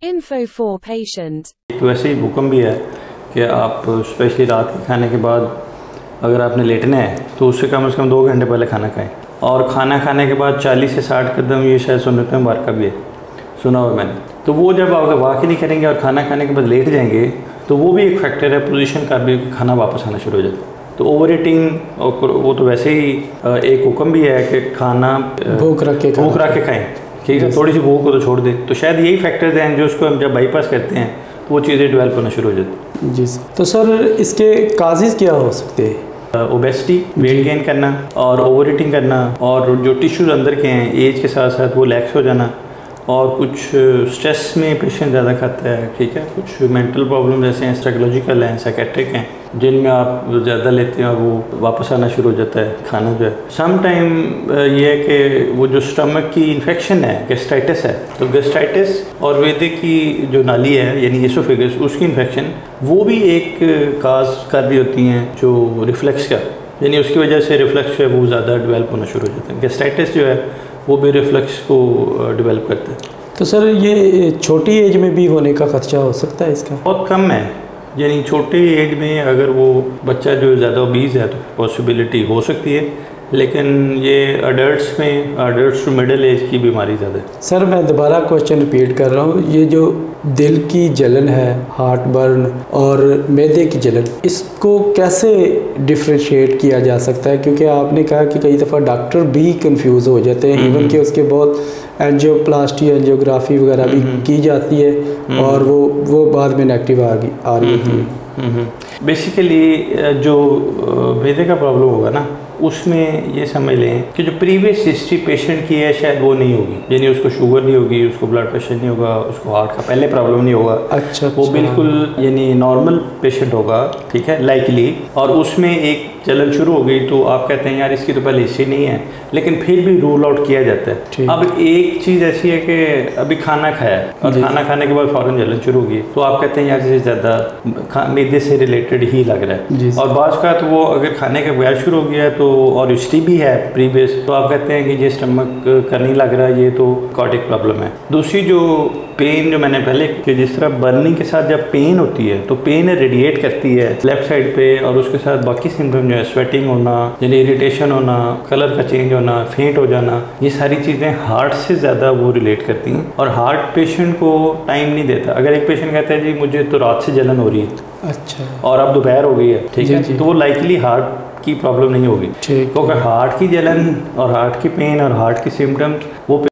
Info for patient. तो वैसे ही हुक्म भी है कि आप स्पेशली रात के खाने के बाद अगर आपने लेटना है तो उससे कम से कम 2 घंटे पहले खाना खाएं, और खाना खाने के बाद 40 से 60 कदम, ये शायद सुन्नत में मुबारका भी है, सुना हुआ मैंने। तो वो जब आप वाक़ई नहीं करेंगे और खाना खाने के बाद लेट जाएंगे तो वो भी एक फैक्टर है पोजीशन का भी, खाना वापस आना शुरू हो जाता है। तो ओवर ईटिंग और वो तो वैसे ही एक हुक्म भी है कि खाना भूख रख के खाएँ, ठीक है, थोड़ी सी भूख को तो छोड़ दे। तो शायद यही फैक्टर्स हैं जो उसको हम जब बाईपास करते हैं तो वो चीज़ें डेवलप होना शुरू हो जाती हैं। जी सर। तो सर इसके काजेज़ क्या हो सकते हैं? ओबेसिटी, वेट गेन करना और ओवर ईटिंग करना, और जो टिश्यूज़ अंदर के हैं एज के साथ साथ वो लैक्स हो जाना, और कुछ स्ट्रेस में पेशेंट ज़्यादा खाता है, ठीक है, कुछ मेंटल प्रॉब्लम जैसे हैं, साइकोलॉजिकल हैं, साइकेट्रिक हैं, जिनमें आप ज़्यादा लेते हैं और वो वापस आना शुरू हो जाता है खाना जो है। सम टाइम ये है कि वो जो स्टमक की इन्फेक्शन है, गैस्ट्राइटिस है, तो गैस्ट्राइटिस और वेदे की जो नाली है यानी एसोफेगस, उसकी इन्फेक्शन वो भी एक काज कर रही होती हैं जो रिफ्लेक्स का, यानी उसकी वजह से रिफ्लेक्स जो है वो ज़्यादा डेवलप होना शुरू हो जाता है। गैस्ट्राइटिस जो है वो भी रिफ्लेक्स को डेवलप करता है। तो सर ये छोटी एज में भी होने का खर्चा हो सकता है इसका? बहुत कम है, यानी छोटी एज में अगर वो बच्चा जो ज़्यादा ओबीज़ है तो पॉसिबिलिटी हो सकती है, लेकिन ये अडल्ट्स टू मिडिल एज की बीमारी ज़्यादा है। सर मैं दोबारा क्वेश्चन रिपीट कर रहा हूँ, ये जो दिल की जलन है, हार्ट बर्न और मैदे की जलन, इसको कैसे डिफ्रेंशिएट किया जा सकता है? क्योंकि आपने कहा कि कई दफ़ा डॉक्टर भी कंफ्यूज हो जाते हैं, इवन कि उसके बहुत एंजियोप्लास्टी, एंजियोग्राफी वगैरह भी की जाती है और वो बाद में नेगेटिव आ रही होती है। बेसिकली जो मैदे का प्रॉब्लम होगा ना, उसमें ये समझ लें कि जो प्रीवियस हिस्ट्री पेशेंट की है शायद वो नहीं होगी, यानी उसको शुगर नहीं होगी, उसको ब्लड प्रेशर नहीं होगा, उसको हार्ट का पहले प्रॉब्लम नहीं होगा। अच्छा। वो बिल्कुल यानी नॉर्मल पेशेंट होगा, ठीक है, लाइकली, और उसमें एक जलन शुरू हो गई तो आप कहते हैं यार इसकी तो पहले हिस्ट्री नहीं है, लेकिन फिर भी रूल आउट किया जाता है। अब एक चीज़ ऐसी है कि अभी खाना खाया और खाना खाने के बाद फ़ौरन जलन शुरू हो गई तो आप कहते हैं यार ये ज़्यादा मैदे से रिलेटेड ही लग रहा है, और बाज़ का तो वो अगर खाने के बगैर शुरू हो गया तो और हिस्ट्री भी है प्रीवियस, तो आप कहते हैं कि ये स्टमक का नहीं लग रहा, ये तो कार्डिक प्रॉब्लम है। दूसरी जो पेन जो मैंने पहले कि जिस तरह बर्निंग के साथ जब पेन होती है तो पेन रेडिएट करती है लेफ्ट साइड पे, और उसके साथ बाकी सिम्टम जो है स्वेटिंग होना, यानी इरिटेशन होना, कलर का चेंज होना, फेंट हो जाना, ये सारी चीज़ें हार्ट से ज़्यादा वो रिलेट करती हैं, और हार्ट पेशेंट को टाइम नहीं देता। अगर एक पेशेंट कहता है जी मुझे तो रात से जलन हो रही है, अच्छा, और अब दोपहर हो गई है, ठीक है, तो वो लाइकली हार्ट की प्रॉब्लम नहीं होगी, क्योंकि हार्ट की जलन और हार्ट की पेन और हार्ट की सिम्टम्स वो